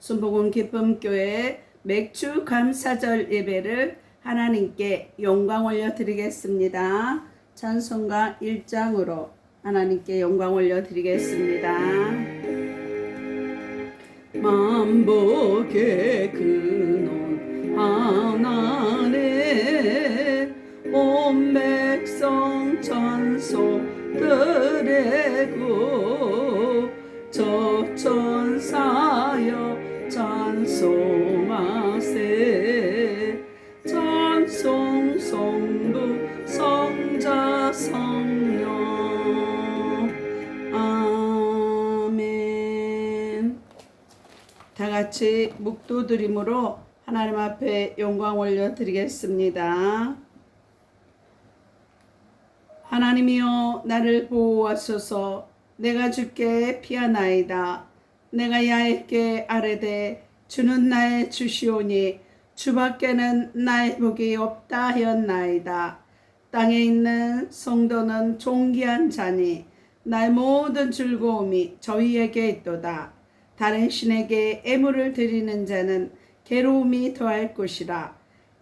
순복음 기쁨교회 맥주 감사절 예배를 하나님께 영광 올려드리겠습니다. 찬송가 1장으로 하나님께 영광 올려드리겠습니다. 만복의 근원 하나님 온 백성 찬송 드리고 저 천사여 찬송하세 찬송 성부 성자 성령 아멘. 다같이 묵도드림으로 하나님 앞에 영광 올려드리겠습니다. 하나님이여 나를 보호하소서. 내가 주께 피하나이다. 내가 야에게 아뢰되 주는 나의 주시오니 주밖에는 나의 복이 없다 하였나이다. 땅에 있는 성도는 존귀한 자니 나의 모든 즐거움이 저희에게 있도다. 다른 신에게 애물을 드리는 자는 괴로움이 더할 것이라.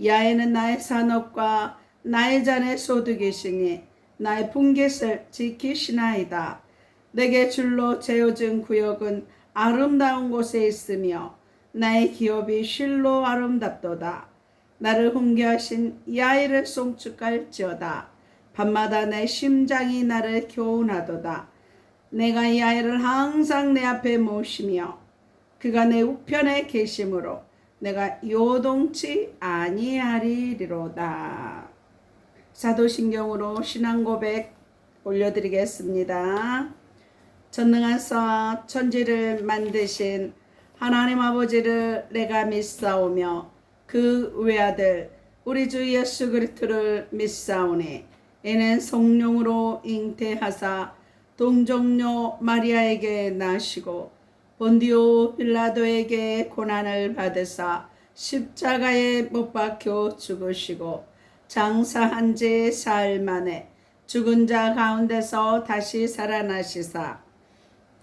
야에는 나의 산업과 나의 잔의 소득이시니 나의 분깃을 지키시나이다. 내게 줄로 재어준 구역은 아름다운 곳에 있으며 나의 기업이 실로 아름답도다. 나를 훈계하신 야훼를 송축할지어다. 밤마다 내 심장이 나를 교훈하도다. 내가 야훼를 항상 내 앞에 모시며 그가 내 우편에 계심으로 내가 요동치 아니하리로다. 사도신경으로 신앙고백 올려드리겠습니다. 전능하사 천지를 만드신 하나님 아버지를 내가 믿사오며 그 외아들 우리 주 예수 그리스도를 믿사오니 이는 성령으로 잉태하사 동정녀 마리아에게 나시고 본디오 빌라도에게 고난을 받으사 십자가에 못 박혀 죽으시고 장사한 지 사흘 만에 죽은 자 가운데서 다시 살아나시사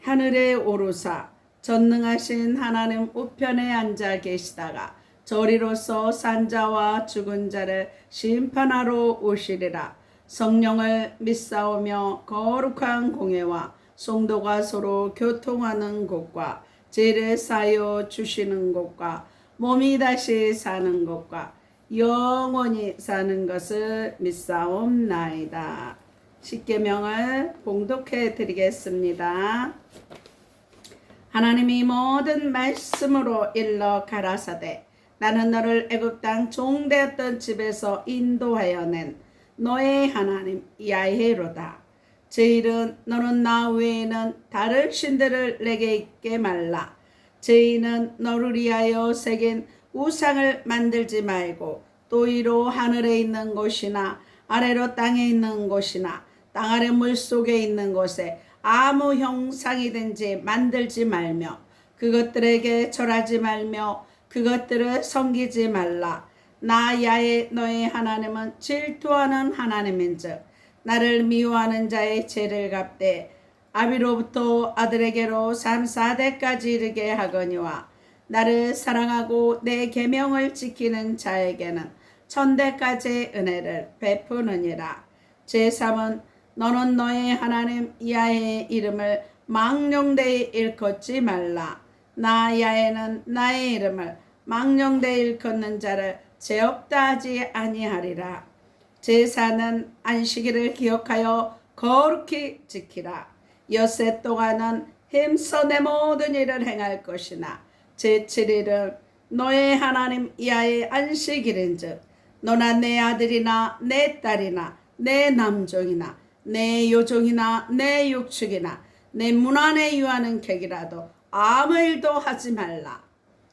하늘에 오르사 전능하신 하나님 우편에 앉아 계시다가 저리로서 산자와 죽은 자를 심판하러 오시리라. 성령을 믿사오며 거룩한 공회와 성도가 서로 교통하는 곳과 죄를 사여 주시는 곳과 몸이 다시 사는 곳과 영원히 사는 것을 믿사옵나이다. 십계명을 봉독해 드리겠습니다. 하나님이 모든 말씀으로 일러 가라사대 나는 너를 애굽 땅 종되었던 집에서 인도하여 낸 너의 하나님 야훼로다. 저희는 너는 나 외에는 다른 신들을 내게 있게 말라. 저희는 너를 위하여 새긴 우상을 만들지 말고 또 이로 하늘에 있는 곳이나 아래로 땅에 있는 곳이나 땅 아래 물속에 있는 곳에 아무 형상이든지 만들지 말며 그것들에게 절하지 말며 그것들을 섬기지 말라. 나 야훼 너의 하나님은 질투하는 하나님인즉 나를 미워하는 자의 죄를 갚되 아비로부터 아들에게로 3, 4대까지 이르게 하거니와 나를 사랑하고 내 계명을 지키는 자에게는 1000대까지의 은혜를 베푸느니라. 제3은 너는 너의 하나님 야훼의 이름을 망령되이 일컫지 말라. 나 야훼는 나의 이름을 망령되이 일컫는 자를 죄 없다 하지 아니하리라. 제4는 안식일을 기억하여 거룩히 지키라. 엿새 동안은 힘써 내 모든 일을 행할 것이나 제7일은 너의 하나님 야훼의 안식일인즉 너나 내 아들이나 내 딸이나 내 남종이나 내 여종이나 내 육축이나 내 문 안에 유하는 객이라도 아무 일도 하지 말라.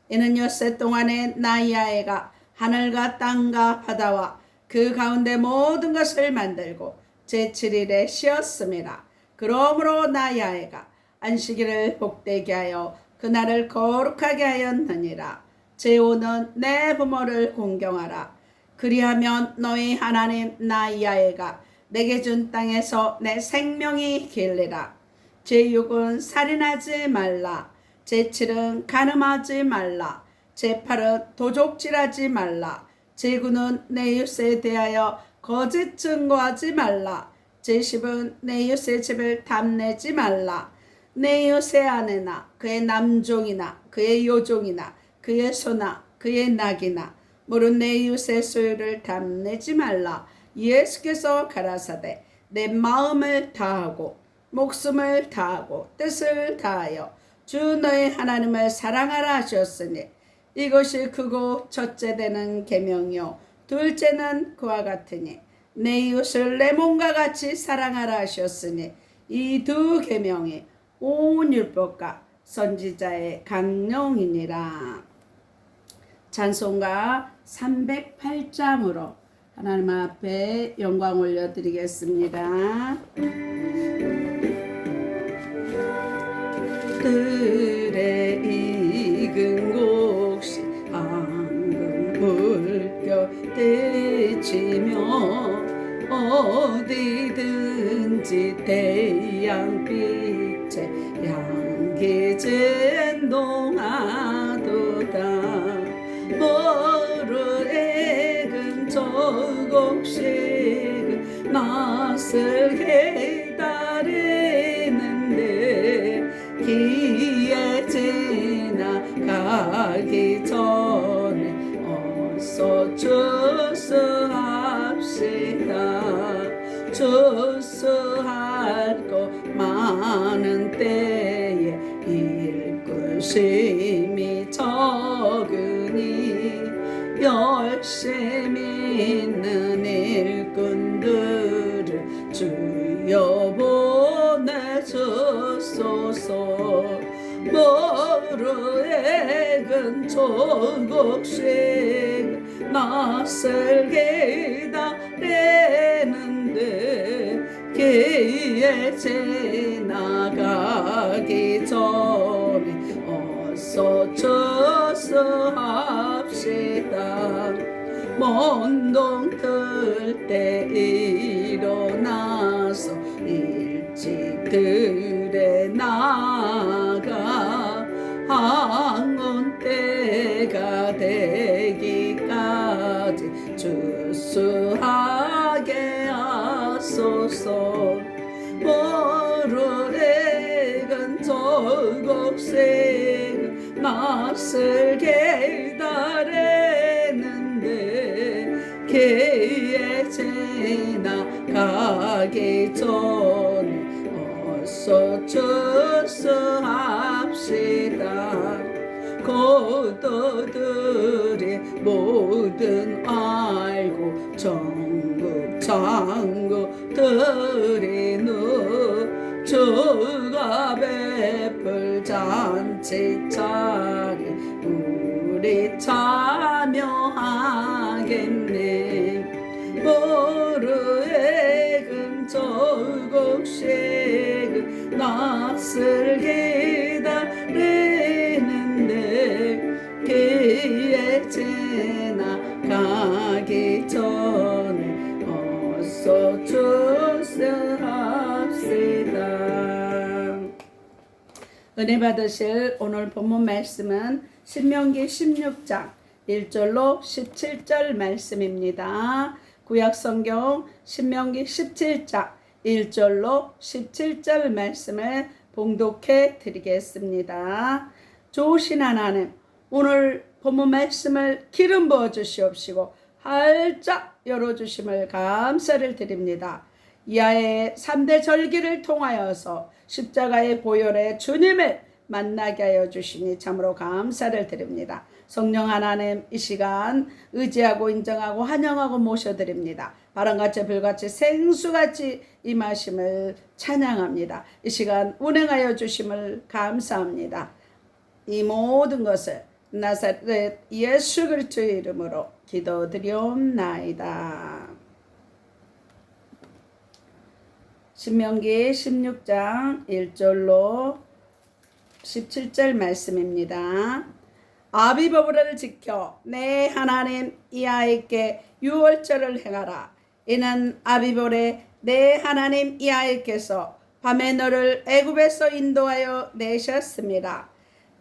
이는 엿새 동안에 나 야훼가 하늘과 땅과 바다와 그 가운데 모든 것을 만들고 제7일에 쉬었음이라. 그러므로 나 야훼가 안식일을 복되게 하여 그날을 거룩하게 하였느니라. 제5는 내 부모를 공경하라. 그리하면 너희 하나님 나 야훼가 내게 준 땅에서 내 생명이 길리라. 제6은 살인하지 말라. 제7은 간음하지 말라. 제8은 도적질하지 말라. 제9는 내 이웃에 대하여 거짓 증거하지 말라. 제10은 내 이웃의 집을 탐내지 말라. 내 이웃의 아내나 그의 남종이나 그의 여종이나 그의 소나 그의 낙이나 무릇 내 이웃의 소유를 탐내지 말라. 예수께서 가라사대 내 마음을 다하고 목숨을 다하고 뜻을 다하여 주 너의 하나님을 사랑하라 하셨으니 이것이 크고 첫째 되는 계명이요 둘째는 그와 같으니 내 이웃을 내 몸과 같이 사랑하라 하셨으니 이 두 계명이 온 율법과 선지자의 강령이니라. 찬송가 308장으로 하나님 앞에 영광 올려드리겠습니다. 들에 익은 곡식 앙금 물결 떼치며 어디든지 태양빛에 향기 젠동하도다. 머루 익은 저곡식은 낯설게 기다리는데 기에 지나가기 전에 어서 추수합시다. 추수할 것 많은 때에 일꾼 쉼이 적으니 열심히 있는 일꾼들을 주여 보내주소서. 머루 익은 조국식 낯설게 기다리는데 기회 지나가기 전에 어서 추수합시다. 먼동 틀 때 일어나서 일찍 들에 나가 항온 때가 되기까지 추수하게 하소서. 머루 익은 저곡식 낯설게 기다리는데 기회 지나가기 전에 어서 추수합시다. 고도들이 모든 알고 전국 장국들이 주가 베풀 잔치 차례 우리 참여하겠네. 머루 익은 저곡식 낯설게 기다리는데 기회 지나가기 전에 어서 추수합시다. 은혜 받으실 오늘 본문 말씀은 신명기 16장 1절로 17절 말씀입니다. 구약성경 신명기 17장 1절로 17절 말씀을 봉독해 드리겠습니다. 좋으신 하나님, 오늘 본문 말씀을 기름 부어 주시옵시고 활짝 열어주심을 감사를 드립니다. 이하의 3대 절기를 통하여서 십자가의 보혈에 주님을 만나게 하여 주시니 참으로 감사를 드립니다. 성령 하나님, 이 시간 의지하고 인정하고 환영하고 모셔드립니다. 바람같이 불같이 생수같이 임하심을 찬양합니다. 이 시간 운행하여 주심을 감사합니다. 이 모든 것을 나사렛 예수 그리스도의 이름으로 기도드리옵나이다. 신명기 16장 1절로 17절 말씀입니다. 아비보를 지켜 내 하나님 이하에게 유월절을 행하라. 이는 아비보레 내 하나님 이하에께서 밤에 너를 애굽에서 인도하여 내셨습니다.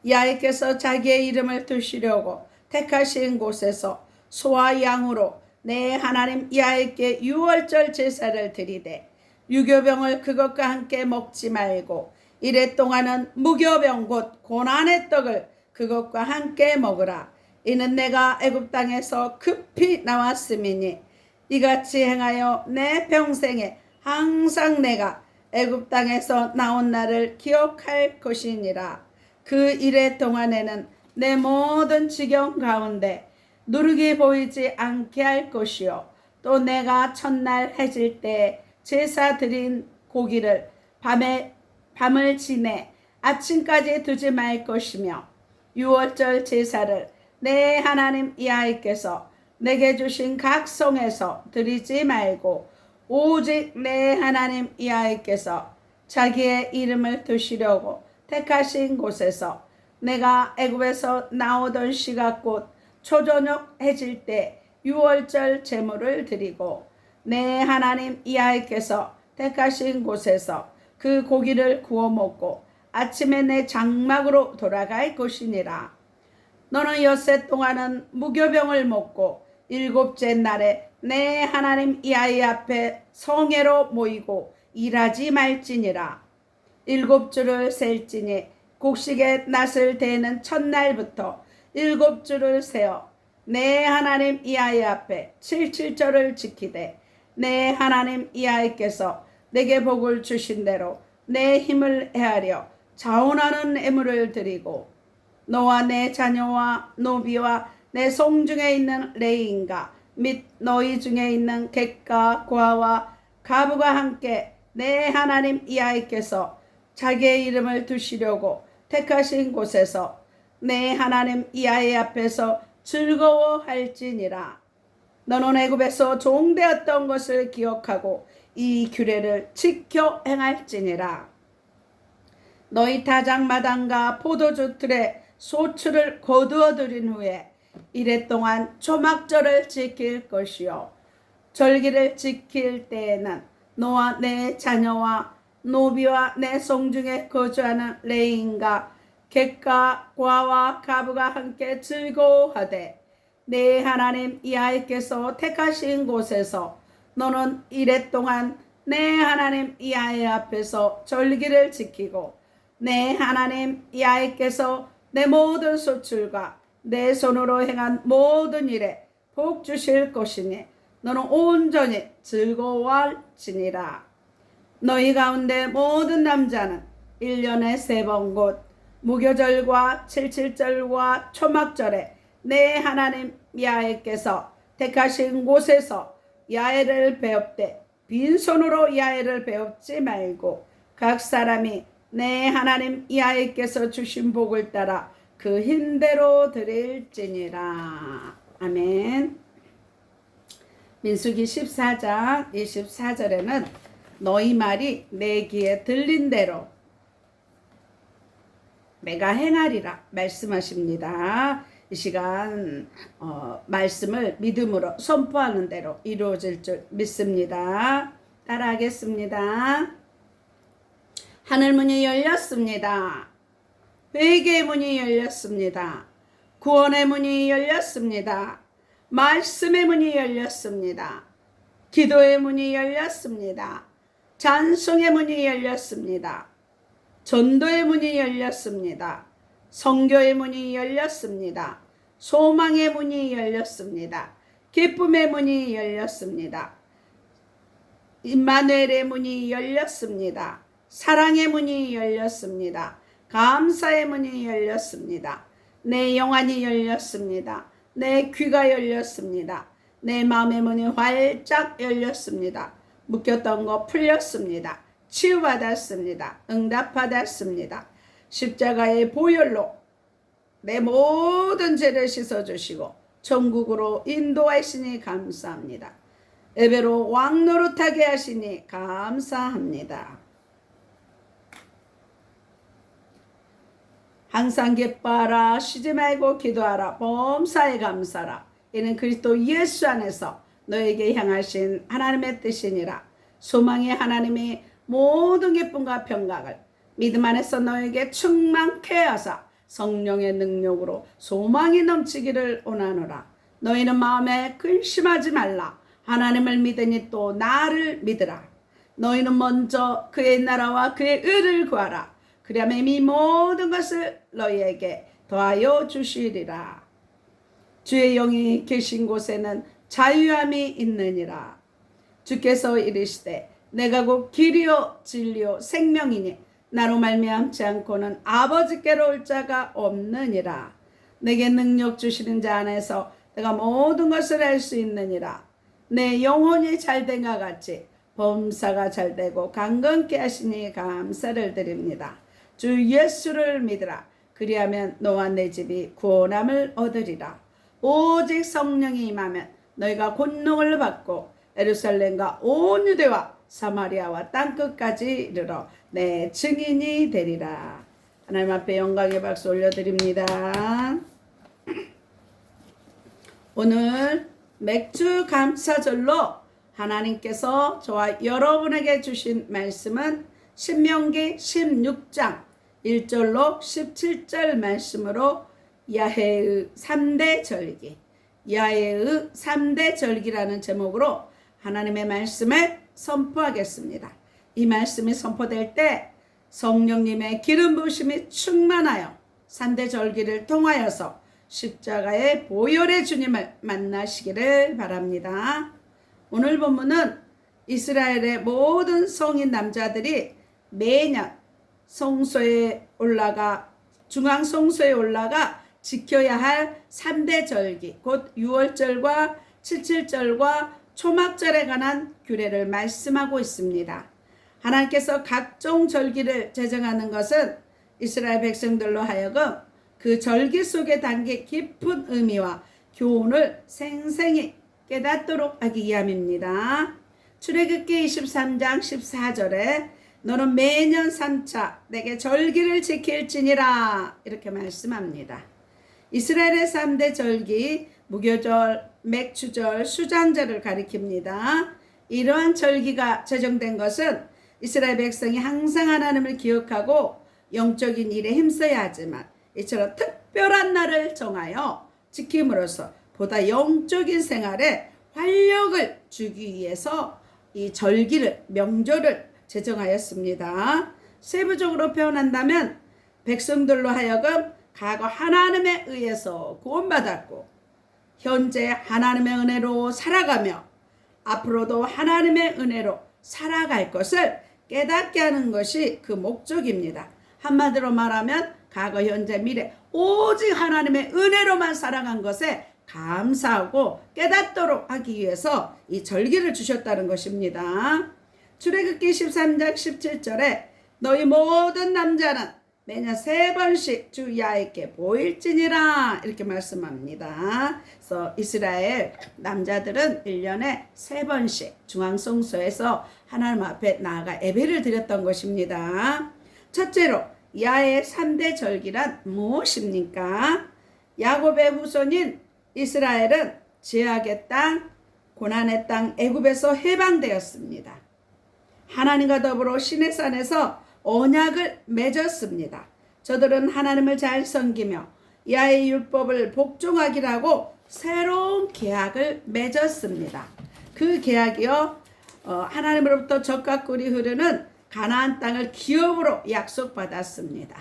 야훼께서 자기의 이름을 두시려고 택하신 곳에서 소와 양으로 내 하나님 야훼께 유월절 제사를 드리되 유교병을 그것과 함께 먹지 말고 이래 동안은 무교병 곧 고난의 떡을 그것과 함께 먹으라. 이는 내가 애굽 땅에서 급히 나왔음이니 이같이 행하여 내 평생에 항상 내가 애굽 땅에서 나온 날을 기억할 것이니라. 그 이래 동안에는 내 모든 지경 가운데 누룩이 보이지 않게 할 것이요 또 내가 첫날 해질 때 제사 드린 고기를 밤을 지내 아침까지 두지 말 것이며 유월절 제사를 내 하나님 야훼께서 내게 주신 각 성에서 드리지 말고 오직 내 하나님 야훼께서 자기의 이름을 두시려고 택하신 곳에서 내가 애굽에서 나오던 시각 곧 초저녁 해질 때 유월절 제물을 드리고 내 하나님 야훼께서 택하신 곳에서 그 고기를 구워 먹고 아침에 내 장막으로 돌아갈 것이니라. 너는 엿새 동안은 무교병을 먹고 일곱째 날에 내 하나님 야훼 앞에 성회로 모이고 일하지 말지니라. 일곱 주를 셀지니 곡식의 낫을 대는 첫날부터 일곱 주를 세어 내 하나님 야훼 앞에 칠칠절을 지키되 내 하나님 야훼께서 내게 복을 주신 대로 내 힘을 헤아려 자원하는 애물을 드리고 너와 내 자녀와 노비와 내 성 중에 있는 레인과 및 너희 중에 있는 객과 고아와 가부가 함께 내 하나님 야훼께서 자기의 이름을 두시려고 택하신 곳에서 내 하나님 야훼 앞에서 즐거워할지니라. 너는 애굽에서 종되었던 것을 기억하고 이 규례를 지켜 행할지니라. 너희 다장마당과 포도주 틀에 소출을 거두어 들인 후에 이래 동안 초막절을 지킬 것이요 절기를 지킬 때에는 너와 내 자녀와 노비와 내 성 중에 거주하는 레인과 객과 고아와 가부가 함께 즐거워하되 내 하나님 야훼께서 택하신 곳에서 너는 이래 동안 내 하나님 야훼 앞에서 절기를 지키고 내 하나님 야훼께서 내 모든 소출과 내 손으로 행한 모든 일에 복 주실 것이니 너는 온전히 즐거워할지니라. 너희 가운데 모든 남자는 1년에 3번 곧 무교절과 칠칠절과 초막절에 내 하나님 야훼께서 택하신 곳에서 야훼를 배웁되 빈손으로 야훼를 배웁지 말고 각 사람이 내 하나님 야훼께서 주신 복을 따라 그 힘대로 드릴지니라. 아멘. 민수기 14장 24절에는 너희 말이 내 귀에 들린 대로 내가 행하리라 말씀하십니다. 이 시간 말씀을 믿음으로 선포하는 대로 이루어질 줄 믿습니다. 따라하겠습니다. 하늘문이 열렸습니다. 회개의 문이 열렸습니다. 구원의 문이 열렸습니다. 말씀의 문이 열렸습니다. 기도의 문이 열렸습니다. 찬송의 문이 열렸습니다. 전도의 문이 열렸습니다. 선교의 문이 열렸습니다. 소망의 문이 열렸습니다. 기쁨의 문이 열렸습니다. 임마누엘의 문이 열렸습니다. 사랑의 문이 열렸습니다. 감사의 문이 열렸습니다. 내 영안이 열렸습니다. 내 귀가 열렸습니다. 내 마음의 문이 활짝 열렸습니다. 묶였던 거 풀렸습니다. 치유받았습니다. 응답받았습니다. 십자가의 보혈로 내 모든 죄를 씻어주시고 천국으로 인도하시니 감사합니다. 예배로 왕노릇하게 하시니 감사합니다. 항상 기뻐하라. 쉬지 말고 기도하라. 범사에 감사라. 이는 그리스도 예수 안에서 너에게 향하신 하나님의 뜻이니라. 소망의 하나님이 모든 기쁨과 평강을 믿음 안에서 너에게 충만케 하사 성령의 능력으로 소망이 넘치기를 원하노라. 너희는 마음에 근심하지 말라. 하나님을 믿으니 또 나를 믿으라. 너희는 먼저 그의 나라와 그의 의를 구하라. 그리하면 이 모든 것을 너희에게 더하여 주시리라. 주의 영이 계신 곳에는 자유함이 있느니라. 주께서 이르시되 내가 곧 길이요 진리요 생명이니 나로 말미암지 않고는 아버지께로 올 자가 없느니라. 내게 능력 주시는 자 안에서 내가 모든 것을 할 수 있느니라. 내 영혼이 잘된 것 같이 범사가 잘되고 강건케 하시니 감사를 드립니다. 주 예수를 믿으라. 그리하면 너와 내 집이 구원함을 얻으리라. 오직 성령이 임하면 너희가 권능을 받고 예루살렘과 온 유대와 사마리아와 땅끝까지 이르러 내 증인이 되리라. 하나님 앞에 영광의 박수 올려드립니다. 오늘 맥주 감사절로 하나님께서 저와 여러분에게 주신 말씀은 신명기 16장 1절로 17절 말씀으로 야훼의 3대 절기, 야훼의 3대 절기라는 제목으로 하나님의 말씀을 선포하겠습니다. 이 말씀이 선포될 때 성령님의 기름 부으심이 충만하여 3대 절기를 통하여서 십자가의 보혈의 주님을 만나시기를 바랍니다. 오늘 본문은 이스라엘의 모든 성인 남자들이 매년 성소에 올라가 중앙 성소에 올라가 지켜야 할 3대 절기, 곧 유월절과 칠칠절과 초막절에 관한 규례를 말씀하고 있습니다. 하나님께서 각종 절기를 제정하는 것은 이스라엘 백성들로 하여금 그 절기 속에 담긴 깊은 의미와 교훈을 생생히 깨닫도록 하기 위함입니다. 출애굽기 23장 14절에 너는 매년 3차 내게 절기를 지킬지니라 이렇게 말씀합니다. 이스라엘의 3대 절기, 무교절, 맥추절, 수장절을 가리킵니다. 이러한 절기가 제정된 것은 이스라엘 백성이 항상 하나님을 기억하고 영적인 일에 힘써야 하지만 이처럼 특별한 날을 정하여 지킴으로써 보다 영적인 생활에 활력을 주기 위해서 이 절기를, 명절을 제정하였습니다. 세부적으로 표현한다면 백성들로 하여금 과거 하나님에 의해서 구원받았고 현재 하나님의 은혜로 살아가며 앞으로도 하나님의 은혜로 살아갈 것을 깨닫게 하는 것이 그 목적입니다. 한마디로 말하면 과거, 현재, 미래 오직 하나님의 은혜로만 살아간 것에 감사하고 깨닫도록 하기 위해서 이 절기를 주셨다는 것입니다. 출애굽기 13장 17절에 너희 모든 남자는 매년 3번씩 주 야훼께 보일지니라 이렇게 말씀합니다. 그래서 이스라엘 남자들은 1년에 3번씩 중앙성소에서 하나님 앞에 나아가 예배를 드렸던 것입니다. 첫째로 야훼의 3대 절기란 무엇입니까? 야곱의 후손인 이스라엘은 죄악의 땅, 고난의 땅 애굽에서 해방되었습니다. 하나님과 더불어 시내산에서 언약을 맺었습니다. 저들은 하나님을 잘 섬기며 야훼의 율법을 복종하기라고 새로운 계약을 맺었습니다. 그 계약이요 하나님으로부터 젖과 꿀이 흐르는 가나안 땅을 기업으로 약속받았습니다.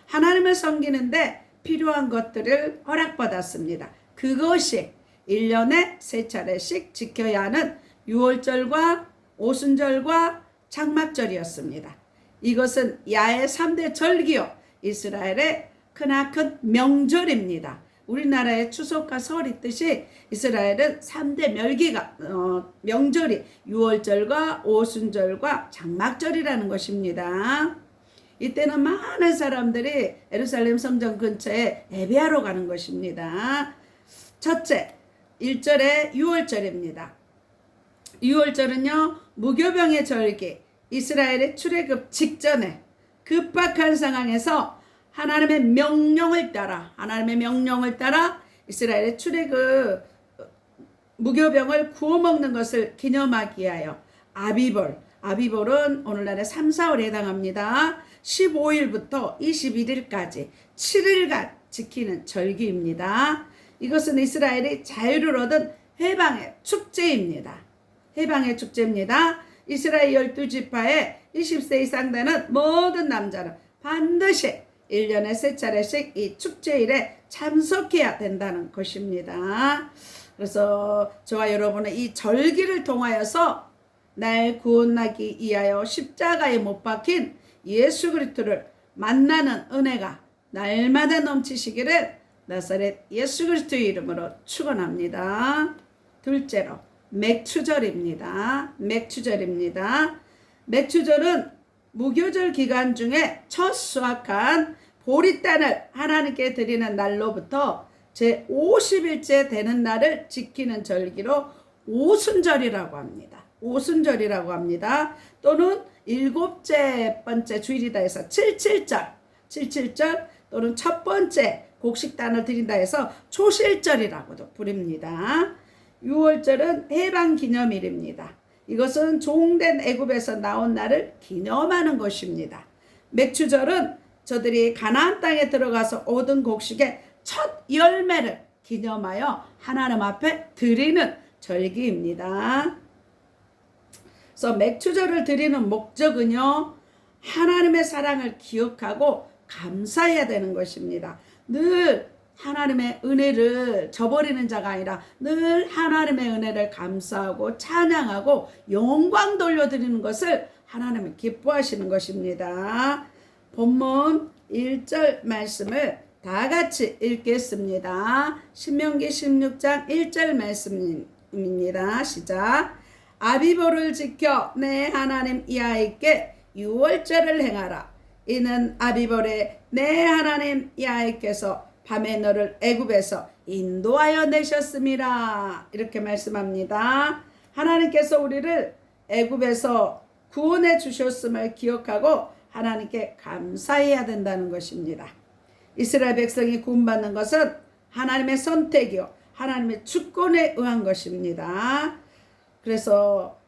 하나님을 섬기는데 필요한 것들을 허락받았습니다. 그것이 1년에 3차례씩 지켜야 하는 유월절과 오순절과 장막절이었습니다. 이것은 야훼 3대 절기요 이스라엘의 크나큰 명절입니다. 우리나라의 추석과 설 있듯이 이스라엘은 3대 명절이 유월절과 오순절과 장막절이라는 것입니다. 이때는 많은 사람들이 예루살렘 성전 근처에 예배하러 가는 것입니다. 첫째, 1절의 유월절입니다. 유월절은요 무교병의 절기, 이스라엘의 출애굽 직전에 급박한 상황에서 하나님의 명령을 따라 이스라엘의 출애굽 무교병을 구워 먹는 것을 기념하기 위하여 아비볼은 오늘날의 3, 4월에 해당합니다. 15일부터 21일까지 7일간 지키는 절기입니다. 이것은 이스라엘이 자유를 얻은 해방의 축제입니다. 해방의 축제입니다. 이스라엘 12지파에 20세 이상 되는 모든 남자는 반드시 1년에 3차례씩 이 축제일에 참석해야 된다는 것입니다. 그래서 저와 여러분은 이 절기를 통하여서 날 구원하기 위하여 십자가에 못 박힌 예수 그리스도를 만나는 은혜가 날마다 넘치시기를 나사렛 예수 그리스도의 이름으로 축원합니다. 둘째로 맥추절입니다. 맥추절입니다. 맥추절은 무교절 기간 중에 첫 수확한 보리단을 하나님께 드리는 날로부터 제 50일째 되는 날을 지키는 절기로 오순절이라고 합니다. 오순절이라고 합니다. 또는 7번째 주일이다 해서 77절 또는 첫 번째 곡식단을 드린다 해서 초실절이라고도 부릅니다. 6월절은 해방기념일입니다. 이것은 종된 애굽에서 나온 날을 기념하는 것입니다. 맥추절은 저들이 가나안 땅에 들어가서 얻은 곡식의 첫 열매를 기념하여 하나님 앞에 드리는 절기입니다. 그래서 맥추절을 드리는 목적은요, 하나님의 사랑을 기억하고 감사해야 되는 것입니다. 늘 하나님의 은혜를 저버리는 자가 아니라 늘 하나님의 은혜를 감사하고 찬양하고 영광 돌려드리는 것을 하나님은 기뻐하시는 것입니다. 본문 1절 말씀을 다 같이 읽겠습니다. 신명기 16장 1절 말씀입니다. 시작. 아비보를 지켜 내 하나님 야훼께 유월절을 행하라. 이는 아비보레 내 하나님 야훼께서 밤에 너를 애굽에서 인도하여 내셨음이라. 이렇게 말씀합니다. 하나님께서 우리를 애굽에서 구원해 주셨음을 기억하고 하나님께 감사해야 된다는 것입니다. 이스라엘 백성이 구원받는 것은 하나님의 선택이요 하나님의 주권에 의한 것입니다. 그래서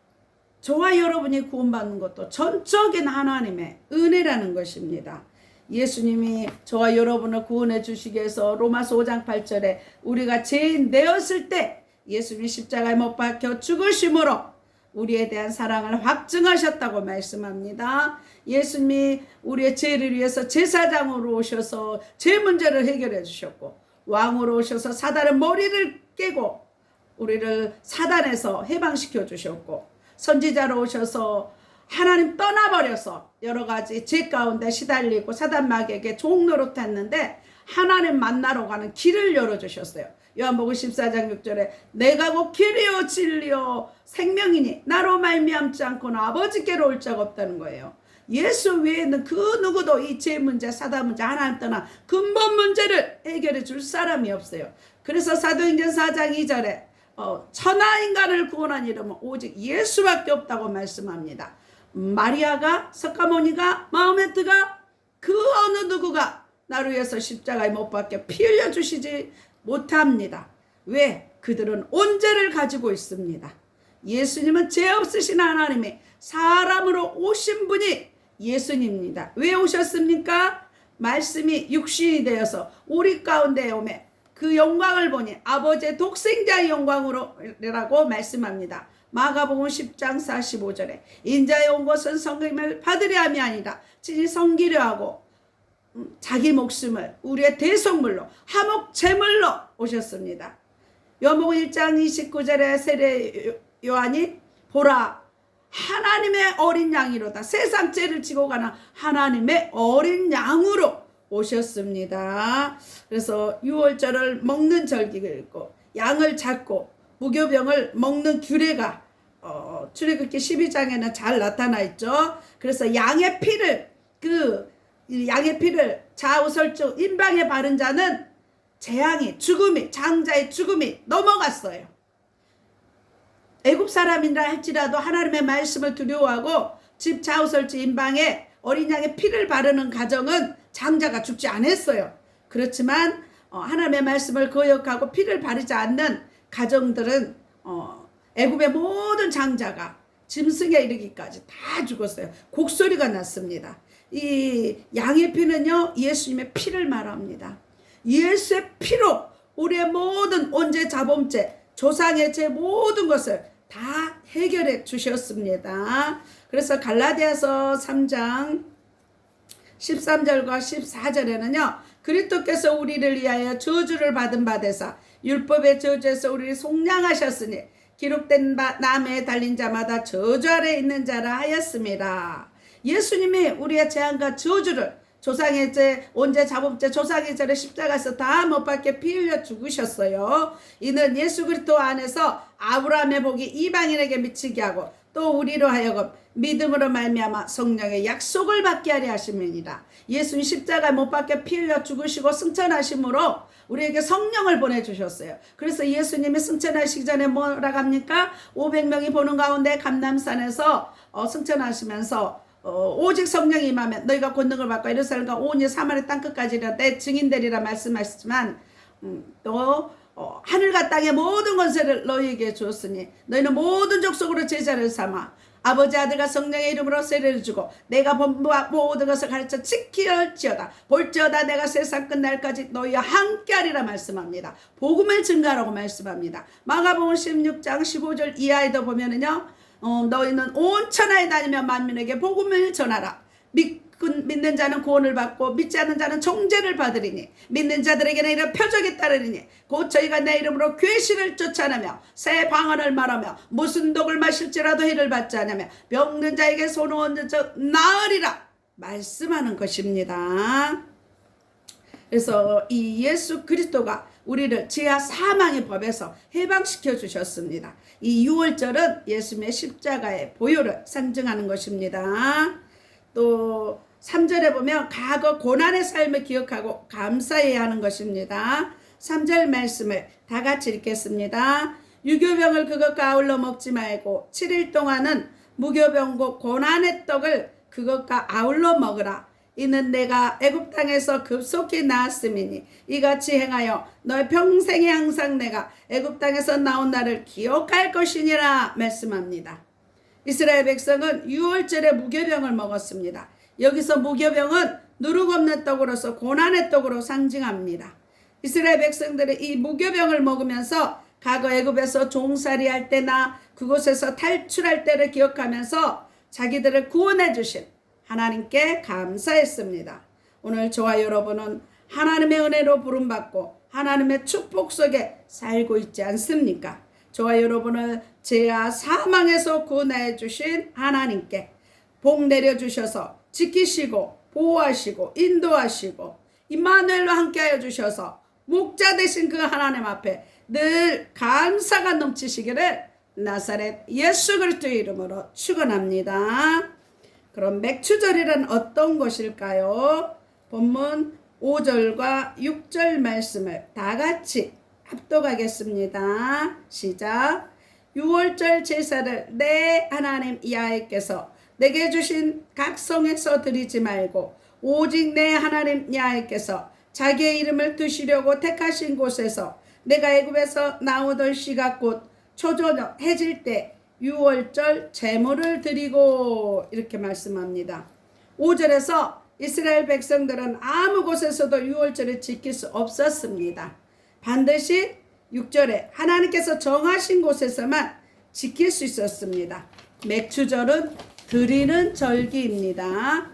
저와 여러분이 구원받는 것도 전적인 하나님의 은혜라는 것입니다. 예수님이 저와 여러분을 구원해 주시기 위해서 로마서 5장 8절에 우리가 죄인 되었을 때 예수님이 십자가에 못 박혀 죽으심으로 우리에 대한 사랑을 확증하셨다고 말씀합니다. 예수님이 우리의 죄를 위해서 제사장으로 오셔서 죄 문제를 해결해 주셨고, 왕으로 오셔서 사단의 머리를 깨고 우리를 사단에서 해방시켜 주셨고, 선지자로 오셔서 하나님 떠나버려서 여러 가지 죄 가운데 시달리고 사단 마귀에게 종노릇했는데 하나님 만나러 가는 길을 열어주셨어요. 요한복음 14장 6절에 내가 곧 길이요 진리요 생명이니 나로 말미암지 않고는 아버지께로 올 자가 없다는 거예요. 예수 외에는 그 누구도 이 죄 문제, 사단 문제, 하나님 떠나 근본 문제를 해결해 줄 사람이 없어요. 그래서 사도행전 4장 2절에 천하 인간을 구원한 이름은 오직 예수밖에 없다고 말씀합니다. 마리아가, 석가모니가, 마호메트가 그 어느 누구가 나를 위해서 십자가에 못 박혀 피 흘려 주시지 못합니다. 왜? 그들은 온 죄를 가지고 있습니다. 예수님은 죄 없으신 하나님이 사람으로 오신 분이 예수님입니다. 왜 오셨습니까? 말씀이 육신이 되어서 우리 가운데 오매 그 영광을 보니 아버지의 독생자의 영광으로라고 말씀합니다. 마가복음 10장 45절에 인자에 온 것은 성금을 받으려 함이 아니라 친히 섬기려 하고 자기 목숨을 우리의 대속물로 화목 제물로 오셨습니다. 요한복음 1장 29절에 세례 요한이 보라 하나님의 어린 양이로다. 세상 죄를 지고 가는 하나님의 어린 양으로 오셨습니다. 그래서 유월절을 먹는 절기가 있고 양을 잡고 무교병을 먹는 규례가 출애굽기 12장에는 잘 나타나 있죠. 그래서 양의 피를 좌우설적 임방에 바른 자는 재앙이 죽음이 장자의 죽음이 넘어갔어요. 애굽 사람이라 할지라도 하나님의 말씀을 두려워하고 집 좌우설적 임방에 어린 양의 피를 바르는 가정은 장자가 죽지 않았어요. 그렇지만 하나님의 말씀을 거역하고 피를 바르지 않는 가정들은 애굽의 모든 장자가 짐승에 이르기까지 다 죽었어요. 곡소리가 났습니다. 이 양의 피는요, 예수님의 피를 말합니다. 예수의 피로 우리의 모든 온죄, 자범죄, 조상의 죄 모든 것을 다 해결해 주셨습니다. 그래서 갈라디아서 3장 13절과 14절에는요, 그리스도께서 우리를 위하여 저주를 받은 바 되사 율법의 저주에서 우리를 속량하셨으니 기록된 바 남에 달린 자마다 저주 아래 있는 자라 하였습니다. 예수님이 우리의 재앙과 저주를, 조상의 죄, 온죄, 자범죄, 조상의 죄를 십자가에서 다 못 박게 피 흘려 죽으셨어요. 이는 예수 그리스도 안에서 아브라함의 복이 이방인에게 미치게 하고 또 우리로 하여금 믿음으로 말미암아 성령의 약속을 받게 하려 하심이니라. 예수님 십자가에 못 박게 피 흘려 죽으시고 승천하심으로 우리에게 성령을 보내주셨어요. 그래서 예수님이 승천하시기 전에 뭐라고 합니까? 500명이 보는 가운데 감람산에서 승천하시면서 오직 성령이 임하면 너희가 권능을 받고 예루살렘과 온 사마리아 땅끝까지 내 증인되리라 말씀하시지만 또 하늘과 땅의 모든 권세를 너희에게 주었으니 너희는 모든 족속으로 제자를 삼아 아버지 아들과 성령의 이름으로 세례를 주고 내가 본부와 모든 것을 가르쳐 지킬지어다. 볼지어다 내가 세상 끝날까지 너희와 함께하리라 말씀합니다. 복음을 증가하라고 말씀합니다. 마가복음 16장 15절 이하에도 보면은요, 너희는 온 천하에 다니며 만민에게 복음을 전하라. 믿는 자는 구원을 받고 믿지 않는 자는 정죄를 받으리니 믿는 자들에게는 이런 표적이 따르리니 곧 저희가 내 이름으로 귀신을 쫓아내며 새 방언을 말하며 무슨 독을 마실지라도 해를 받지 않으며 병든 자에게 손을 얹은 적 나으리라 말씀하는 것입니다. 그래서 이 예수 그리스도가 우리를 죄와 사망의 법에서 해방시켜 주셨습니다. 이 6월절은 예수님의 십자가의 보혈을 상징하는 것입니다. 또 3절에 보면 과거 고난의 삶을 기억하고 감사해야 하는 것입니다. 3절 말씀을 다 같이 읽겠습니다. 유교병을 그것과 아울러 먹지 말고 7일 동안은 무교병고 고난의 떡을 그것과 아울러 먹으라. 이는 내가 애굽 땅에서 급속히 나았음이니 이같이 행하여 너의 평생에 항상 내가 애굽 땅에서 나온 나를 기억할 것이니라 말씀합니다. 이스라엘 백성은 6월절에 무교병을 먹었습니다. 여기서 무교병은 누룩 없는 떡으로서 고난의 떡으로 상징합니다. 이스라엘 백성들이 이 무교병을 먹으면서 과거 애굽에서 종살이 할 때나 그곳에서 탈출할 때를 기억하면서 자기들을 구원해 주신 하나님께 감사했습니다. 오늘 저와 여러분은 하나님의 은혜로 부름받고 하나님의 축복 속에 살고 있지 않습니까? 저와 여러분을 죄와 사망에서 구원해 주신 하나님께 복 내려주셔서 지키시고 보호하시고 인도하시고 임마누엘로 함께하여 주셔서 목자 되신 그 하나님 앞에 늘 감사가 넘치시기를 나사렛 예수 그리스도의 이름으로 축원합니다. 그럼 맥추절이란 어떤 것일까요? 본문 5절과 6절 말씀을 다 같이 합독하겠습니다. 시작. 6월절 제사를 내 하나님 야훼께서 내게 주신 각 성에서 드리지 말고 오직 내 하나님 야훼께서 자기의 이름을 두시려고 택하신 곳에서 내가 애굽에서 나오던 시각 곧 초저녁 해질 때 6월절 제물을 드리고 이렇게 말씀합니다. 5절에서 이스라엘 백성들은 아무 곳에서도 6월절을 지킬 수 없었습니다. 반드시 6절에 하나님께서 정하신 곳에서만 지킬 수 있었습니다. 맥추절은 드리는 절기입니다.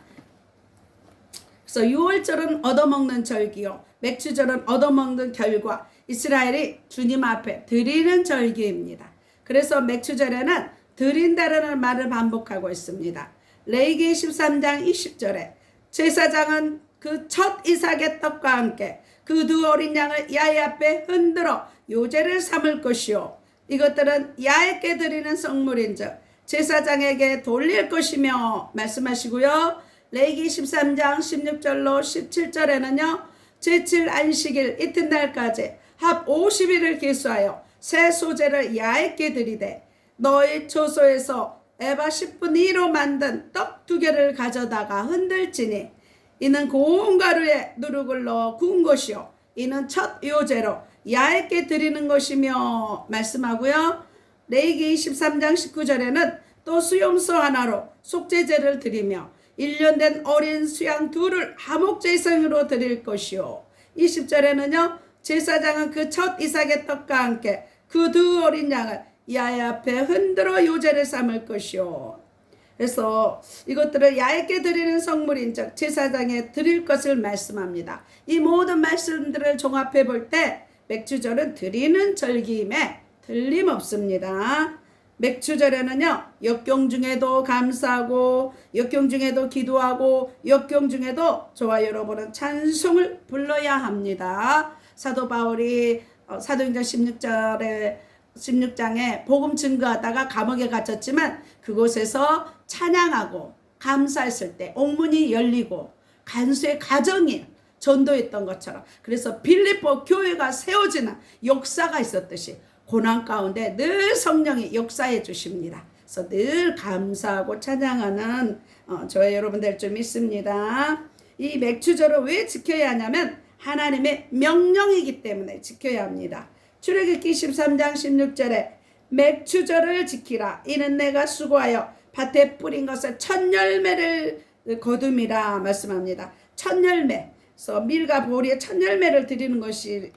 그래서 6월절은 얻어먹는 절기요, 맥추절은 얻어먹는 결과 이스라엘이 주님 앞에 드리는 절기입니다. 그래서 맥추절에는 드린다라는 말을 반복하고 있습니다. 레위기 13장 20절에 제사장은 그 첫 이삭의 떡과 함께 그 두 어린 양을 야훼 앞에 흔들어 요제를 삼을 것이요 이것들은 야훼께 드리는 성물인즉 제사장에게 돌릴 것이며 말씀하시고요. 레위기 13장 16절로 17절에는요. 제7 안식일 이튿날까지 합 50일을 계수하여 새 소재를 야훼께 드리되 너희 초소에서 에바 10분 2로 만든 떡 2개를 가져다가 흔들지니 이는 고운 가루에 누룩을 넣어 구운 것이요 이는 첫 요제로 야훼께 드리는 것이며 말씀하고요. 레위기 23장 19절에는 또 수염소 하나로 속죄제를 드리며 1년 된 어린 수양 둘을 화목제사장으로 드릴 것이요. 20절에는요. 제사장은 그 첫 이삭의 떡과 함께 그 두 어린 양을 야훼 앞에 흔들어 요제를 삼을 것이요. 그래서 이것들을 야훼께 드리는 성물인즉 제사장에 드릴 것을 말씀합니다. 이 모든 말씀들을 종합해 볼 때 맥주절은 드리는 절기임에 틀림없습니다. 맥주절에는요. 역경 중에도 감사하고 역경 중에도 기도하고 역경 중에도 저와 여러분은 찬송을 불러야 합니다. 사도 바울이 사도행전 16장에 복음 증거하다가 감옥에 갇혔지만 그곳에서 찬양하고 감사했을 때 옥문이 열리고 간수의 가정이 전도했던 것처럼, 그래서 빌립보 교회가 세워지는 역사가 있었듯이 고난 가운데 늘 성령이 역사해 주십니다. 그래서 늘 감사하고 찬양하는 저와 여러분 될 줄 믿습니다. 이 맥주절을 왜 지켜야 하냐면 하나님의 명령이기 때문에 지켜야 합니다. 출애굽기 13장 16절에 맥주절을 지키라. 이는 내가 수고하여 밭에 뿌린 것을 첫 열매를 거둠이라 말씀합니다. 첫 열매. 그래서 밀과 보리의 첫 열매를 드리는 것이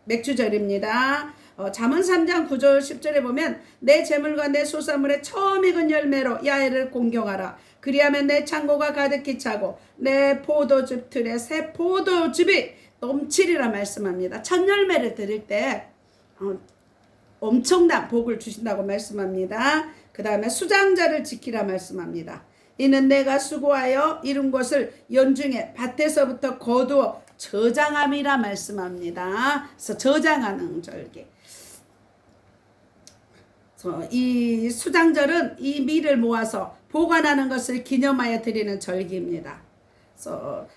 맥주절입니다. 잠언 3장 9절 10절에 보면 내 재물과 내 소산물의 처음 익은 열매로 야훼를 공경하라. 그리하면 내 창고가 가득히 차고 내 포도즙 틀에 새 포도즙이 넘치리라 말씀합니다. 첫 열매를 드릴 때 엄청난 복을 주신다고 말씀합니다. 그 다음에 수장자를 지키라 말씀합니다. 이는 내가 수고하여 이룬 것을 연중에 밭에서부터 거두어 저장함이라 말씀합니다. 그래서 저장하는 절기. 이 수장절은 이 밀을 모아서 보관하는 것을 기념하여 드리는 절기입니다. 그래서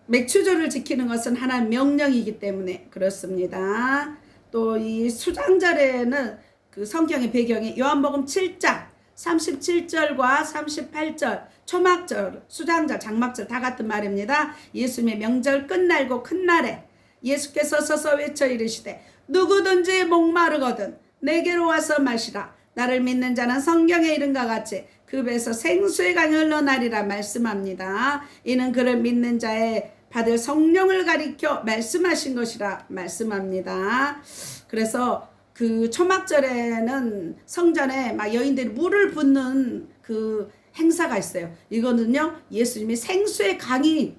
맥주절을 지키는 것은 하나님의 명령이기 때문에 그렇습니다. 또 이 수장절에는 그 성경의 배경이 요한복음 7장 37절과 38절 초막절, 수장절, 장막절 다 같은 말입니다. 예수님의 명절 끝날고 큰 날에 예수께서 서서 외쳐 이르시되 누구든지 목마르거든 내게로 와서 마시라. 나를 믿는 자는 성경에 이른과 같이 그 배에서 생수의 강이 흘러나리라 말씀합니다. 이는 그를 믿는 자의 받을 성령을 가리켜 말씀하신 것이라 말씀합니다. 그래서 그 초막절에는 성전에 막 여인들이 물을 붓는 그 행사가 있어요. 이거는요, 예수님이 생수의 강이,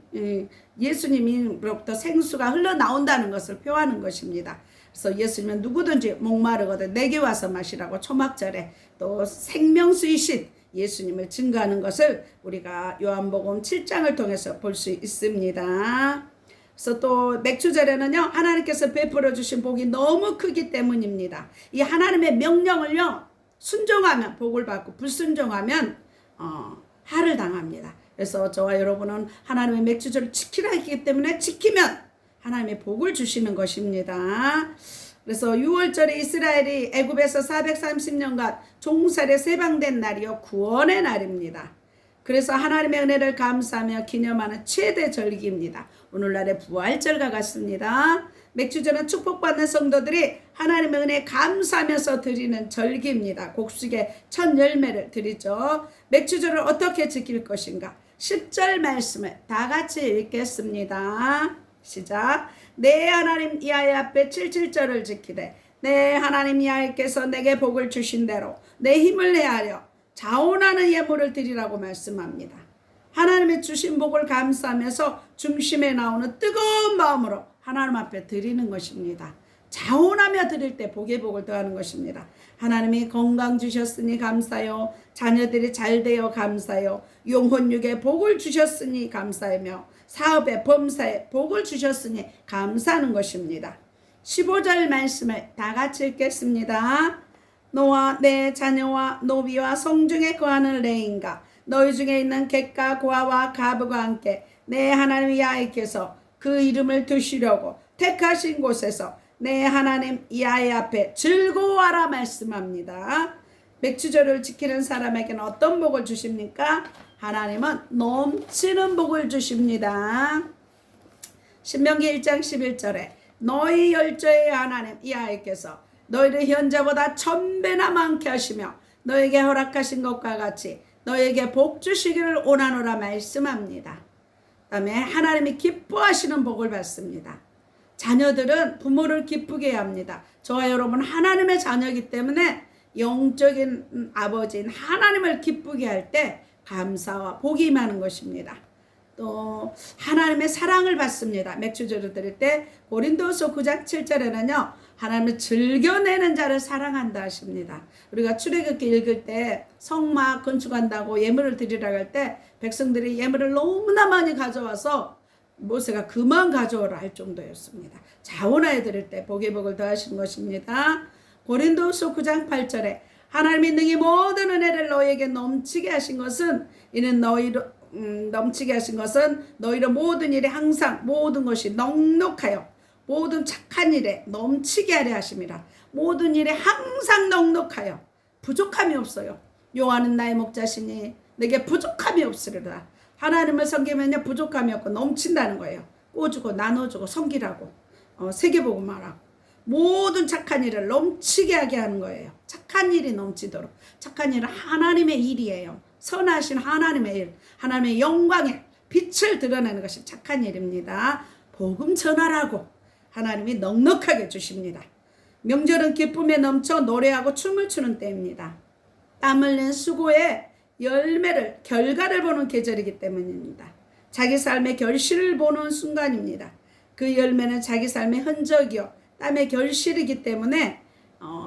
예수님으로부터 생수가 흘러나온다는 것을 표하는 것입니다. 그래서 예수님은 누구든지 목마르거든 내게 와서 마시라고 초막절에 또 생명수이신 예수님을 증거하는 것을 우리가 요한복음 7장을 통해서 볼 수 있습니다. 그래서 또 맥주절에는요, 하나님께서 베풀어 주신 복이 너무 크기 때문입니다. 이 하나님의 명령을요, 순종하면 복을 받고 불순종하면 하를 당합니다. 그래서 저와 여러분은 하나님의 맥주절을 지키라 했기 때문에 지키면 하나님의 복을 주시는 것입니다. 그래서 6월절에 이스라엘이 애굽에서 430년간 종살에 세방된 날이요, 구원의 날입니다. 그래서 하나님의 은혜를 감사하며 기념하는 최대 절기입니다. 오늘날의 부활절과 같습니다. 맥주절은 축복받는 성도들이 하나님의 은혜에 감사하면서 드리는 절기입니다. 곡식의 첫 열매를 드리죠. 맥주절을 어떻게 지킬 것인가? 10절 말씀을 다 같이 읽겠습니다. 시작. 내 하나님 야훼 앞에 77절을 지키되 내 하나님 야훼께서 내게 복을 주신 대로 내 힘을 내하려 자원하는 예물을 드리라고 말씀합니다. 하나님의 주신 복을 감사하면서 중심에 나오는 뜨거운 마음으로 하나님 앞에 드리는 것입니다. 자원하며 드릴 때 복의 복을 더하는 것입니다. 하나님이 건강 주셨으니 감사요. 자녀들이 잘되어 감사요. 영혼육에 복을 주셨으니 감사하며 사업에 범사에 복을 주셨으니 감사하는 것입니다. 15절 말씀을 다 같이 읽겠습니다. 너와 내 자녀와 노비와 성중에 거하는 레인과 너희 중에 있는 객과 고아와 가부가 함께 내 하나님 야훼께서 그 이름을 두시려고 택하신 곳에서 내 하나님 야훼 앞에 즐거워하라 말씀합니다. 맥주절을 지키는 사람에게는 어떤 복을 주십니까? 하나님은 넘치는 복을 주십니다. 신명기 1장 11절에 너희 열조의 하나님 야훼께서 너희를 현재보다 1000배나 많게 하시며 너에게 허락하신 것과 같이 너에게 복 주시기를 원하노라 말씀합니다. 그다음에 하나님이 기뻐하시는 복을 받습니다. 자녀들은 부모를 기쁘게 해야 합니다. 저와 여러분 하나님의 자녀이기 때문에 영적인 아버지인 하나님을 기쁘게 할 때 감사와 복이 임하는 것입니다. 또 하나님의 사랑을 받습니다. 맥주절을 드릴 때 고린도서 9장 7절에는요. 하나님을 즐겨내는 자를 사랑한다 하십니다. 우리가 출애굽기 읽을 때 성막 건축한다고 예물을 드리라고 할 때 백성들이 예물을 너무나 많이 가져와서 모세가 그만 가져오라 할 정도였습니다. 자원하여 드릴 때 복의 복을 더하시는 것입니다. 고린도서 9장 8절에 하나님이 능히 모든 은혜를 너희에게 넘치게 하신 것은 이는 넘치게 하신 것은 너희로 모든 일에 항상 모든 것이 넉넉하여 모든 착한 일에 넘치게 하려 하심이라. 모든 일에 항상 넉넉하여 부족함이 없어요. 여호와는 나의 목자시니 내게 부족함이 없으리라. 하나님을 섬기면요 부족함이 없고 넘친다는 거예요. 꿔주고 나눠주고 섬기라고 세계보고 말하고 모든 착한 일을 넘치게 하게 하는 거예요. 착한 일이 넘치도록. 착한 일은 하나님의 일이에요. 선하신 하나님의 일, 하나님의 영광의 빛을 드러내는 것이 착한 일입니다. 복음 전하라고 하나님이 넉넉하게 주십니다. 명절은 기쁨에 넘쳐 노래하고 춤을 추는 때입니다. 땀 흘린 수고의 열매를 결과를 보는 계절이기 때문입니다. 자기 삶의 결실을 보는 순간입니다. 그 열매는 자기 삶의 흔적이요 땀의 결실이기 때문에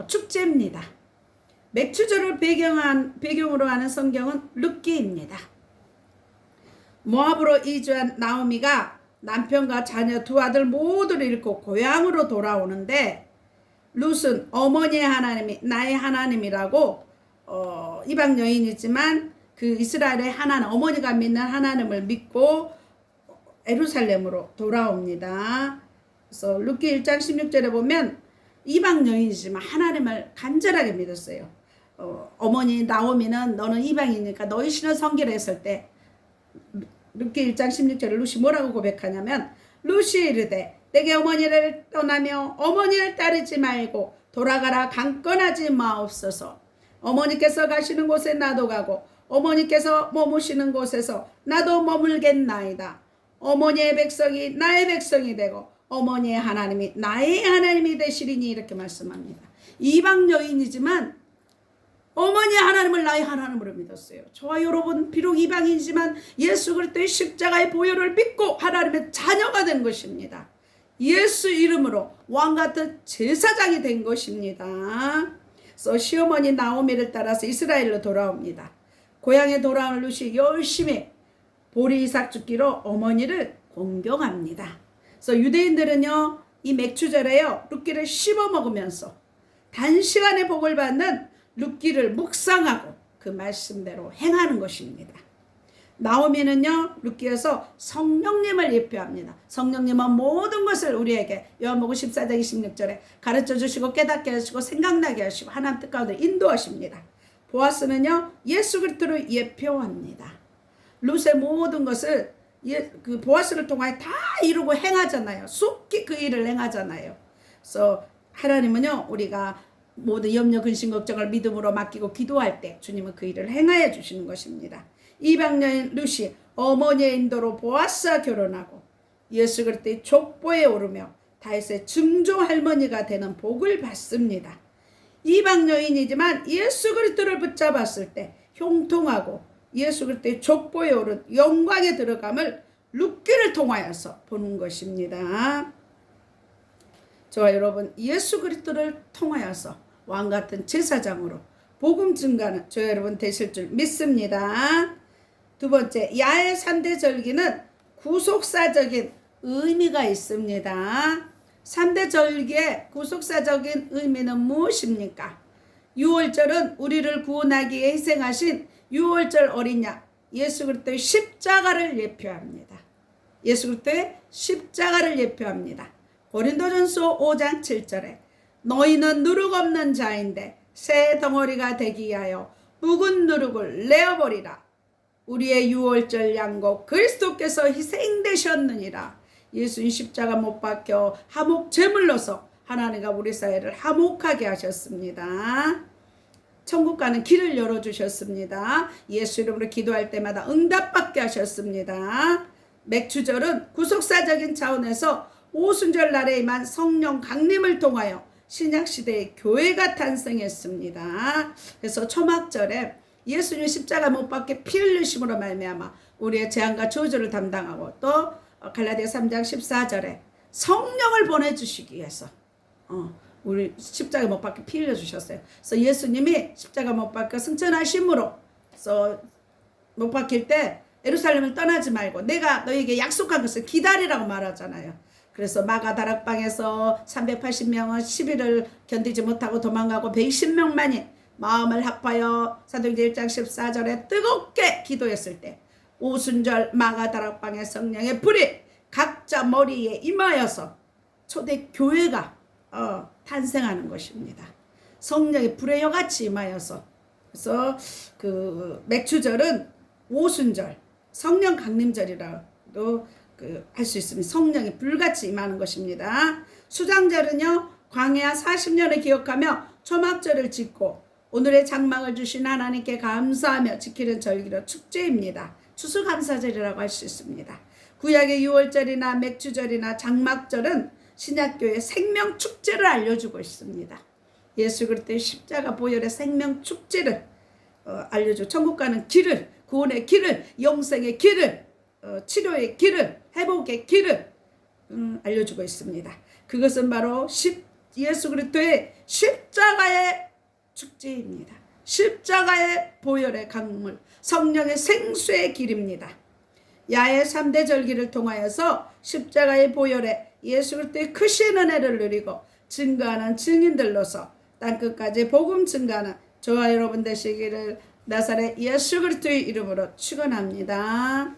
축제입니다. 맥주절을 배경으로 하는 성경은 룻기입니다. 모압으로 이주한 나오미가 남편과 자녀 두 아들 모두를 잃고 고향으로 돌아오는데 룻은 어머니의 하나님이 나의 하나님이라고 이방 여인이지만 그 이스라엘의 하나님 어머니가 믿는 하나님을 믿고 예루살렘으로 돌아옵니다. 그래서 룻기 1장 16절에 보면 이방 여인이지만 하나님을 간절하게 믿었어요. 어머니 나오미는 너는 이방이니까 너희 신을 섬기라 했을 때 룻기 1장 16절에 룻이 뭐라고 고백하냐면 룻이 이르되 내게 어머니를 떠나며 어머니를 따르지 말고 돌아가라 강권하지 마옵소서. 어머니께서 가시는 곳에 나도 가고 어머니께서 머무시는 곳에서 나도 머물겠나이다. 어머니의 백성이 나의 백성이 되고 어머니의 하나님이 나의 하나님이 되시리니 이렇게 말씀합니다. 이방 여인이지만 어머니의 하나님을 나의 하나님으로 믿었어요. 저와 여러분 비록 이방인이지만 예수 그리스도의 십자가의 보혈을 믿고 하나님의 자녀가 된 것입니다. 예수 이름으로 왕같은 제사장이 된 것입니다. 그래서 시어머니 나오미를 따라서 이스라엘로 돌아옵니다. 고향에 돌아온 룻이 열심히 보리 이삭 줍기로 어머니를 공경합니다. 그래서 유대인들은요 이 맥주절에요 룻기를 씹어 먹으면서 단시간에 복을 받는 룻기를 묵상하고 그 말씀대로 행하는 것입니다. 나오미는요 룻기에서 성령님을 예표합니다. 성령님은 모든 것을 우리에게 요한복음 14장 26절에 가르쳐 주시고 깨닫게 하시고 생각나게 하시고 하나님 뜻 가운데 인도하십니다. 보아스는요 예수 그리스도를 예표합니다. 룻의 모든 것을 그 보아스를 통하여 다 이루고 행하잖아요. 속히 그 일을 행하잖아요. 그래서 하나님은요 우리가 모든 염려 근심 걱정을 믿음으로 맡기고 기도할 때 주님은 그 일을 행하여 주시는 것입니다. 이방 여인 룻이 어머니의 인도로 보아스와 결혼하고 예수 그리스도의 족보에 오르며 다윗의 증조 할머니가 되는 복을 받습니다. 이방 여인이지만 예수 그리스도를 붙잡았을 때 형통하고 예수 그리스도의 족보에 오른 영광에 들어감을 룻기를 통하여서 보는 것입니다. 저와 여러분 예수 그리스도를 통하여서 왕같은 제사장으로 복음 증가는 저와 여러분 되실 줄 믿습니다. 두 번째 야외 3대 절기는 구속사적인 의미가 있습니다. 3대 절기의 구속사적인 의미는 무엇입니까? 유월절은 우리를 구원하기 위해 희생하신 유월절 어린 양 예수 그리스도의 십자가를 예표합니다. 예수 그리스도의 십자가를 예표합니다. 고린도전서 5장 7절에 너희는 누룩 없는 자인데 새 덩어리가 되기 위하여 묵은 누룩을 내어버리라. 우리의 유월절 양곡 그리스도께서 희생되셨느니라. 예수님 십자가 못 박혀 화목 제물로서 하나님과 우리 사이를 화목하게 하셨습니다. 천국 가는 길을 열어주셨습니다. 예수 이름으로 기도할 때마다 응답받게 하셨습니다. 맥주절은 구속사적인 차원에서 오순절 날에 임한 성령 강림을 통하여 신약시대의 교회가 탄생했습니다. 그래서 초막절에 예수님 십자가 못 박게 피 흘리심으로 말미암아 우리의 재앙과 저주를 담당하고 또 갈라디아 3장 14절에 성령을 보내주시기 위해서 우리 십자가 못 박게 피 흘려주셨어요. 그래서 예수님이 십자가 못 박혀 승천하심으로 그래서 못 박힐 때 예루살렘을 떠나지 말고 내가 너에게 약속한 것을 기다리라고 말하잖아요. 그래서 마가 다락방에서 380명은 시비를 견디지 못하고 도망가고 120명만이 마음을 합하여 사도행전 1장 14절에 뜨겁게 기도했을 때 오순절 마가 다락방의 성령의 불이 각자 머리에 임하여서 초대 교회가 탄생하는 것입니다. 성령의 불의 여같이 임하여서 그래서 그 맥주절은 오순절 성령 강림절이라도 할 수 있습니다. 성령이 불같이 임하는 것입니다. 수장절은요 광야 40년을 기억하며 초막절을 짓고 오늘의 장막을 주신 하나님께 감사하며 지키는 절기로 축제입니다. 추수감사절이라고 할 수 있습니다. 구약의 유월절이나 맥주절이나 장막절은 신약교회의 생명축제를 알려주고 있습니다. 예수 그리스도의 십자가 보혈의 생명축제를 알려주고 천국 가는 길을 구원의 길을 영생의 길을 치료의 길을 회복의 길을 알려주고 있습니다. 그것은 바로 예수 그리스도의 십자가의 축제입니다. 십자가의 보혈의 강물 성령의 생수의 길입니다. 야외 3대 절기를 통하여서 십자가의 보혈에 예수 그리스도의 크신 은혜를 누리고 증거하는 증인들로서 땅끝까지 복음 증거하는 저와 여러분 되시기를 나사렛 예수 그리스도의 이름으로 축원합니다.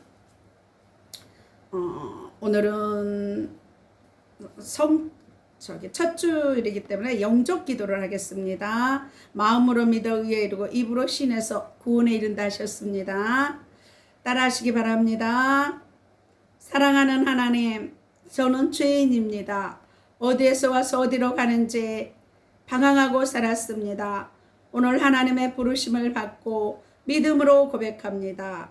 오늘은 첫 주일이기 때문에 영적 기도를 하겠습니다. 마음으로 믿어 의에 이르고 입으로 신에서 구원에 이른다 하셨습니다. 따라하시기 바랍니다. 사랑하는 하나님, 저는 죄인입니다. 어디에서 와서 어디로 가는지 방황하고 살았습니다. 오늘 하나님의 부르심을 받고 믿음으로 고백합니다.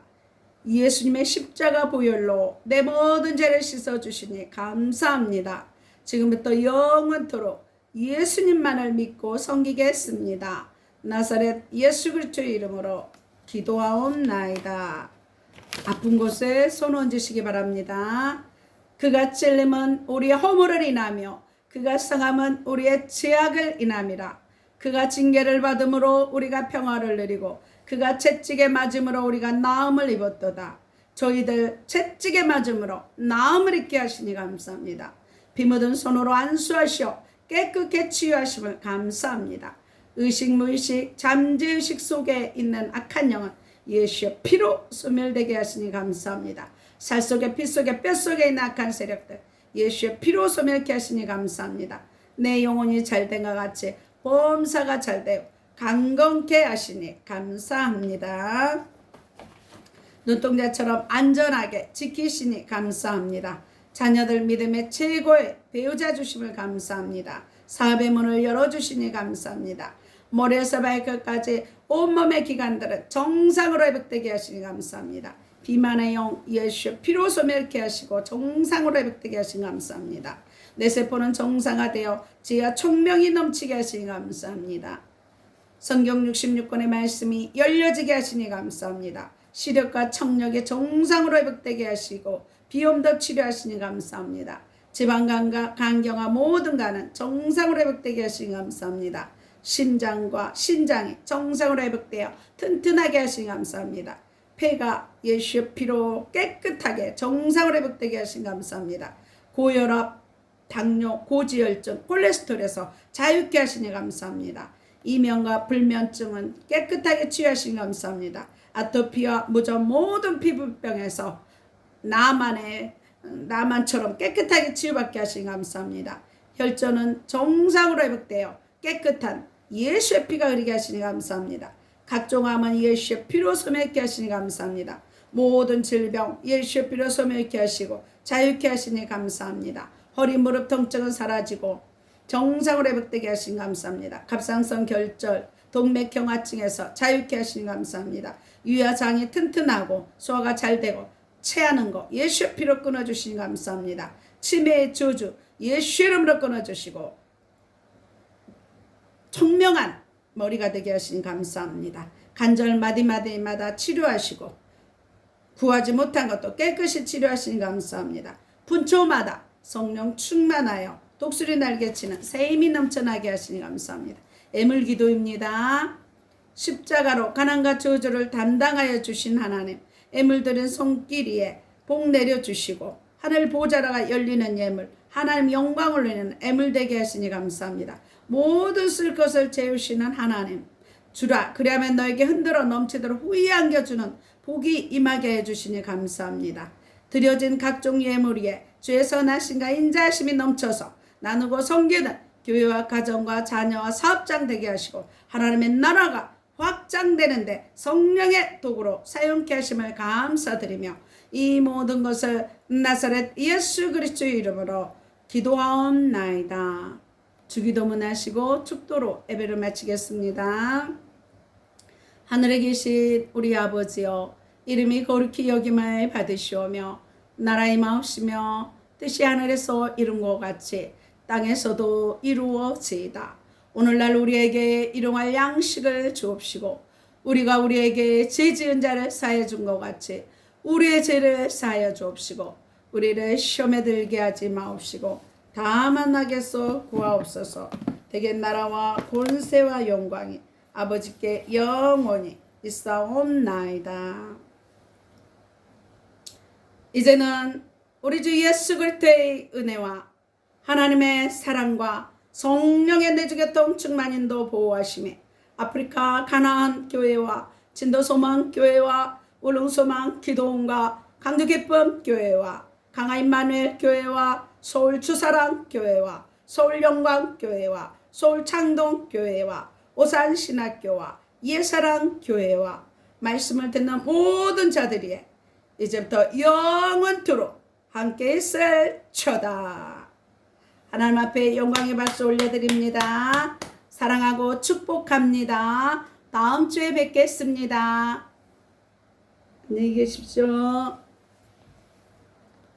예수님의 십자가 보혈로 내 모든 죄를 씻어주시니 감사합니다. 지금부터 영원토록 예수님만을 믿고 섬기겠습니다. 나사렛 예수 그리스도의 이름으로 기도하옵나이다. 아픈 곳에 손 얹으시기 바랍니다. 그가 찔림은 우리의 허물을 인하며 그가 상함은 우리의 죄악을 인함이라. 그가 징계를 받음으로 우리가 평화를 누리고 그가 채찍에 맞음으로 우리가 나음을 입었도다. 저희들 채찍에 맞음으로 나음을 입게 하시니 감사합니다. 피 묻은 손으로 안수하시어 깨끗게 치유하심을 감사합니다. 의식 무의식 잠재의식 속에 있는 악한 영은 예수의 피로 소멸되게 하시니 감사합니다. 살 속에 피 속에 뼈 속에 있는 악한 세력들 예수의 피로 소멸케 하시니 감사합니다. 내 영혼이 잘된 것 같이 범사가 잘되고 강건케 하시니 감사합니다. 눈동자처럼 안전하게 지키시니 감사합니다. 자녀들 믿음의 최고의 배우자 주심을 감사합니다. 사업의 문을 열어주시니 감사합니다. 머리에서 발끝까지 온몸의 기관들은 정상으로 회복되게 하시니 감사합니다. 비만의 영 예수 피로 소멸케 하시고 정상으로 회복되게 하시니 감사합니다. 내 세포는 정상화되어 지혜와 총명이 넘치게 하시니 감사합니다. 성경 66권의 말씀이 열려지게 하시니 감사합니다. 시력과 청력이 정상으로 회복되게 하시고 비염도 치료하시니 감사합니다. 지방간과 간경화 모든 간은 정상으로 회복되게 하시니 감사합니다. 심장과 신장이 정상으로 회복되어 튼튼하게 하시니 감사합니다. 폐가 예수의 피로 깨끗하게 정상으로 회복되게 하시니 감사합니다. 고혈압, 당뇨, 고지혈증, 콜레스테롤에서 자유케 하시니 감사합니다. 이면과 불면증은 깨끗하게 치유하시니 감사합니다. 아토피와 무좀 모든 피부병에서 나만처럼 깨끗하게 치유받게 하시니 감사합니다. 혈전은 정상으로 회복되어 깨끗한 예수의 피가 흐르게 하시니 감사합니다. 각종 암은 예수의 피로 소멸케 하시니 감사합니다. 모든 질병 예수의 피로 소멸케 하시고 자유케 하시니 감사합니다. 허리 무릎 통증은 사라지고 정상으로 회복되게 하시니 감사합니다. 갑상선 결절 동맥경화증에서 자유케 하시니 감사합니다. 유야장이 튼튼하고 소화가 잘 되고 체하는 거 예수의 피로 끊어주시니 감사합니다. 치매의 저주 예수 이름으로 끊어주시고 총명한 머리가 되게 하시니 감사합니다. 관절 마디마디마다 치료하시고 구하지 못한 것도 깨끗이 치료하시니 감사합니다. 분초마다 성령 충만하여 독수리 날개치는 새 힘이 넘쳐나게 하시니 감사합니다. 애물기도입니다. 십자가로 가난과 저주를 담당하여 주신 하나님, 애물들은 손길 위에 복 내려주시고 하늘 보좌가 열리는 예물, 하나님 영광을 내는 애물되게 하시니 감사합니다. 모든 쓸 것을 채우시는 하나님, 주라 그리하면 너에게 흔들어 넘치도록 후히 안겨주는 복이 임하게 해주시니 감사합니다. 드려진 각종 예물 위에 주의 선하심과 인자하심이 넘쳐서 나누고 섬기는 교회와 가정과 자녀와 사업장 되게 하시고 하나님의 나라가 확장되는데 성령의 도구로 사용케 하심을 감사드리며 이 모든 것을 나사렛 예수 그리스도의 이름으로 기도하옵나이다. 주기도문 하시고 축도로 예배를 마치겠습니다. 하늘에 계신 우리 아버지여, 이름이 거룩히 여김을 받으시오며 나라의 마옵시며 뜻이 하늘에서 이룬 것 같이 땅에서도 이루어지이다. 오늘날 우리에게 일용할 양식을 주옵시고 우리가 우리에게 죄 지은 자를 사하여 준 것 같이 우리의 죄를 사하여 주옵시고 우리를 시험에 들게 하지 마옵시고 다만 악에서 구하옵소서. 대개 나라와 권세와 영광이 아버지께 영원히 있사옵나이다. 이제는 우리 주 예수 그리스도의 은혜와 하나님의 사랑과 성령의 내주교통 충만 인도 보호하심이 아프리카 가나안 교회와 진도소망 교회와 울릉소망 기도원과 강주기쁨 교회와 강화임마누엘 교회와 서울 주사랑 교회와 서울 영광 교회와 서울 창동 교회와 오산 신학교와 예사랑 교회와 말씀을 듣는 모든 자들이 이제부터 영원토록 함께 있을 처다. 하나님 앞에 영광의 박수 올려드립니다. 사랑하고 축복합니다. 다음 주에 뵙겠습니다. 안녕히 계십시오.